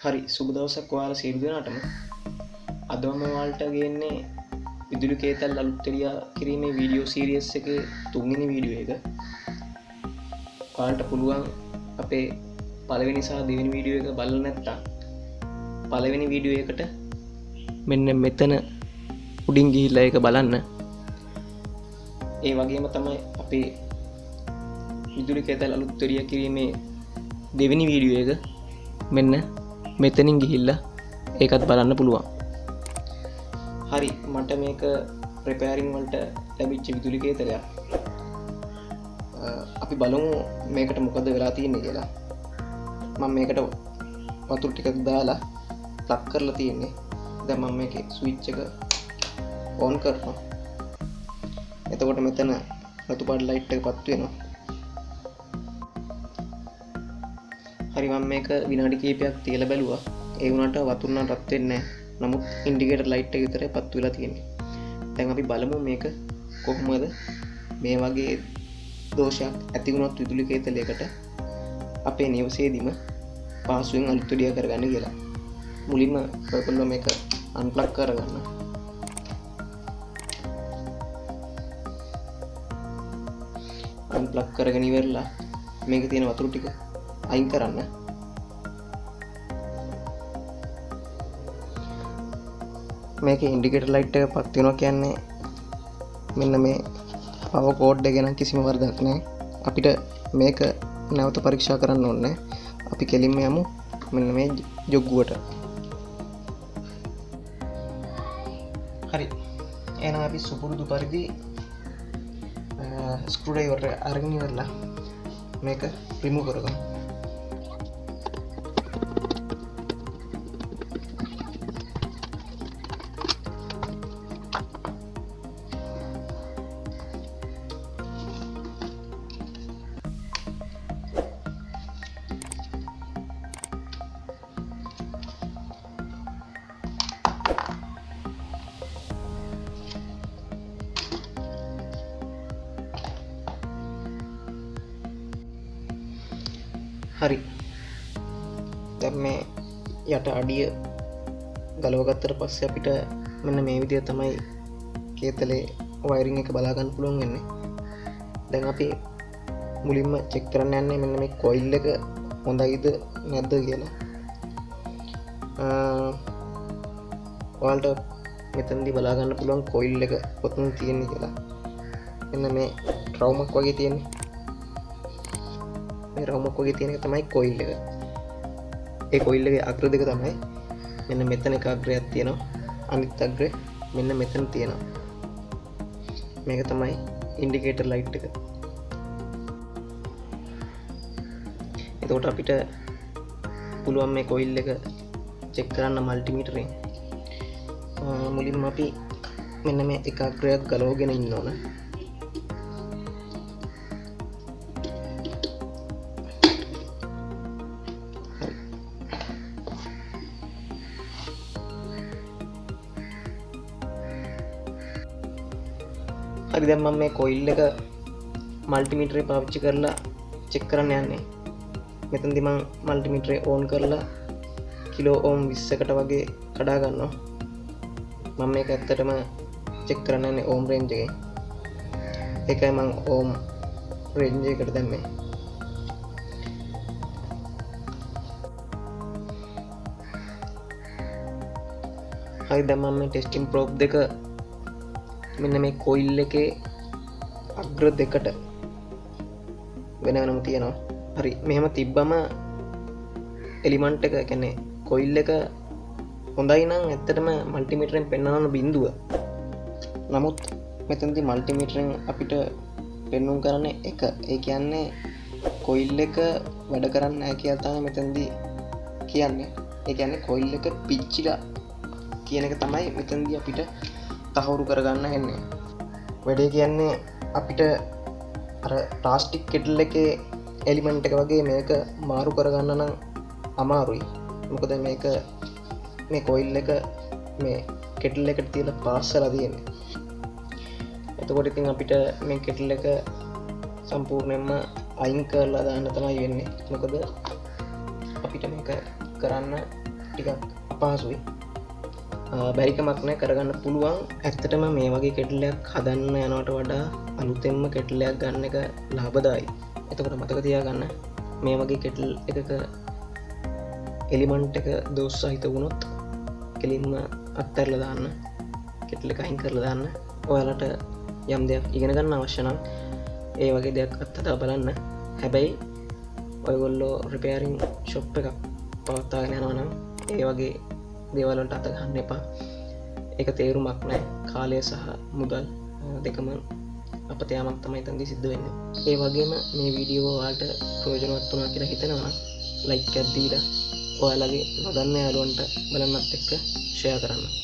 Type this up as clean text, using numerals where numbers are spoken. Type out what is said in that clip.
හරි සුබ දවසක් ඔයාලා සියලු දෙනාටම. අද මම ඔයාලට ගේන්නේ විදුලි කේතල් අලුත්තෙලියා කිරීමේ වීඩියෝ සීරීස් එකේ තුන්වෙනි වීඩියෝ එක. ඔයාලට පුළුවන් අපේ පළවෙනි සහ දෙවෙනි වීඩියෝ එක බලලා නැත්නම් පළවෙනි වීඩියෝ එකට මෙන්න මෙතන උඩින් ගිහිල්ලා ඒක බලන්න. ඒ වගේම තමයි අපේ විදුලි කේතල් අලුත්තෙලියා කිරීමේ දෙවෙනි වීඩියෝ එක මෙන්න මෙතනින් ගිහිල්ලා ඒකත් බලන්න පුළුවන්. හරි මට මේක ප්‍රෙපෑරින් වලට ලැබිච්ච විදුලි කේතලයක්. අපි බලමු මේකට මොකද වෙලා තියෙන්නේ කියලා. මම මේකට වතුර ටිකක් දාලා ප්ලග් කරලා තියෙන්නේ. දැන් මම මේකේ ස්විච් එක ඔන් කරනවා. එතකොට මෙතන රතු පාට ලයිට් එක පත් වෙනවා. හරි මම මේක විනාඩි කිහිපයක් තියලා බැලුවා. ඒ වුණාට වතුර නම් රත් වෙන්නේ නැහැ. නමුත් ඉන්ඩිකේටර් ලයිට් එක විතරයි පත් වෙලා තියෙන්නේ. දැන් අපි බලමු මේක කොහොමද මේ වගේ දෝෂයක් ඇති වුණොත් විදුලි කේතලයකට අපේ නිවසේදීම පහසුවෙන් අලුත්තුඩියා කරගන්න කියලා. මුලින්ම ඔයගොල්ලෝ මේක අන්ප්ලග් කරගන්න. අන්ප්ලග් කරගෙන ඉවරලා මේකේ තියෙන වතුර ටික අයින් කරන්න. මේකේ ඉන්ඩිකේටර් ලයිට් එක පත් වෙනවා කියන්නේ මෙන්න මේ පවර් කෝඩ් එක ගැන කිසිම වරදක් නැහැ. අපිට මේක නැවත පරීක්ෂා කරන්න ඕනේ. අපි කෙලින්ම යමු මෙන්න මේ ජොග්ගුවට. හරි එහෙනම් අපි සුපුරුදු පරිදි ස්ක්‍රූ ඩ්‍රයිවර් එක අරගෙන ඉවරලා මේක රිමූව් කරගමු. හරි දැන් මේ යට අඩිය ගලව ගත්තට පස්සේ අපිට මෙන්න මේ විදිය තමයි කේතලේ වයරින් එක බලා ගන්න පුළුවන් වෙන්නේ. දැන් අපි මුලින්ම චෙක් කරන්න යන්නේ මෙන්න මේ කොයිල් එක හොඳයිද නැද්ද කියලා. ඔයාලට මෙතනදී බලා ගන්න පුළුවන් කොයිල් එක කොතනද තියෙන්නේ කියලා. මෙන්න මේ ට්‍රවුමක් වගේ තියෙන්නේ. මේ රවුමක් වගේ තියෙන එක තමයි කොයිල් එක. ඒ කොයිල් එකේ අග්‍ර දෙක තමයි මෙන්න මෙතන එක අග්‍රයක් තියෙනවා. අනිත් අග්‍රේ මෙන්න මෙතන තියෙනවා. මේක තමයි ඉන්ඩිකේටර් ලයිට් එක. එතකොට අපිට පුළුවන් මේ කොයිල් එක චෙක් කරන්න මල්ටිමීටරෙන්. මුලින්ම අපි මෙන්න මේ එක අග්‍රයක් ගලවගෙන ඉන්න ඕන. හරි දැන් මම මේ කොයිල් එක මල්ටිමීටරේ පාවිච්චි කරලා චෙක් කරන්න යන්නේ. මෙතනදී මම මල්ටිමීටරේ ඕන් කරලා කිලෝ ඕම් 20කට වගේ කඩා ගන්නවා. මම මේක ඇත්තටම චෙක් කරන්න යන්නේ ඕම් රේන්ජ් එකේ. ඒකයි මම ඕම් රේන්ජ් එකට දැම්මේ. හරි දැන් මම මේ ටෙස්ටිං ප්‍රෝබ් දෙක මෙන්න මේ කොයිල් එකේ අග්‍ර දෙකට වෙන වෙනම තියෙනවා. හරි මෙහෙම තිබ්බම එලිමන්ට් එක කියන්නේ කොයිල් එක හොඳයි නම් ඇත්තටම මල්ටිමීටරෙන් පෙන්වන බිඳුව. නමුත් මෙතනදී මල්ටිමීටරෙන් අපිට පෙන්වුම් කරන්නේ එක. ඒ කියන්නේ කොයිල් එක වැඩ කරන්නේ නැහැ කියලා තමයි මෙතනදී කියන්නේ. ඒ කියන්නේ කොයිල් එක පිච්චිලා කියන එක තමයි මෙතනදී අපිට තහවුරු කරගන්න වෙන්නේ. වැඩේ කියන්නේ අපිට අර ප්ලාස්ටික් කෙටල් එකේ එලිමන්ට් එක වගේ මේක මාරු කරගන්න නම් අමාරුයි. මොකද මේක මේ කොයිල් එක මේ කෙටල් එකට තියලා පාස්සලා තියෙන්නේ. එතකොට ඉතින් අපිට මේ කෙටල් එක සම්පූර්ණයෙන්ම අයින් කරලා දාන්න තමයි වෙන්නේ. මොකද අපිට මේක කරන්න ටිකක් අපහසුයි. බැරිකමක් නෑ, කරගන්න පුළුවන්. ඇත්තටම මේ වගේ කෙටලයක් හදන්න යනවට වඩා අලුතෙන්ම කෙටලයක් ගන්න එක ලාභදායි. එතකොට මතක තියාගන්න, මේ වගේ කෙටල් එකක එලිමන්ට් එක දෝස් සහිත වුණොත් කෙලින්ම අත්තරලා දාන්න, කෙටල් එක අයින් කරලා දාන්න. ඔයාලට යම් දෙයක් ඉගෙන ගන්න අවශ්‍ය නම් ඒ වගේ දෙයක් අත්හදා බලන්න. හැබැයි ඔයගොල්ලෝ රිපෙයාරින් ෂොප් එකක් පවත්වාගෙන යනවා නම් ඒ වගේ දේවල් වලට අත ගන්න එපා. ඒක තේරුමක් නැහැ. කාලය සහ මුදල් දෙකම අපත යාමක් තමයි එතනදී සිද්ධ වෙන්නේ. ඒ වගේම මේ වීඩියෝ ඔයාලට ප්‍රයෝජනවත් වුණා කියලා හිතෙනවා නම් ලයික් එකක් දීලා ඔයාලගේ නොදන්න යාළුවන්ට බලන්නත් එක්ක ෂෙයා කරන්න.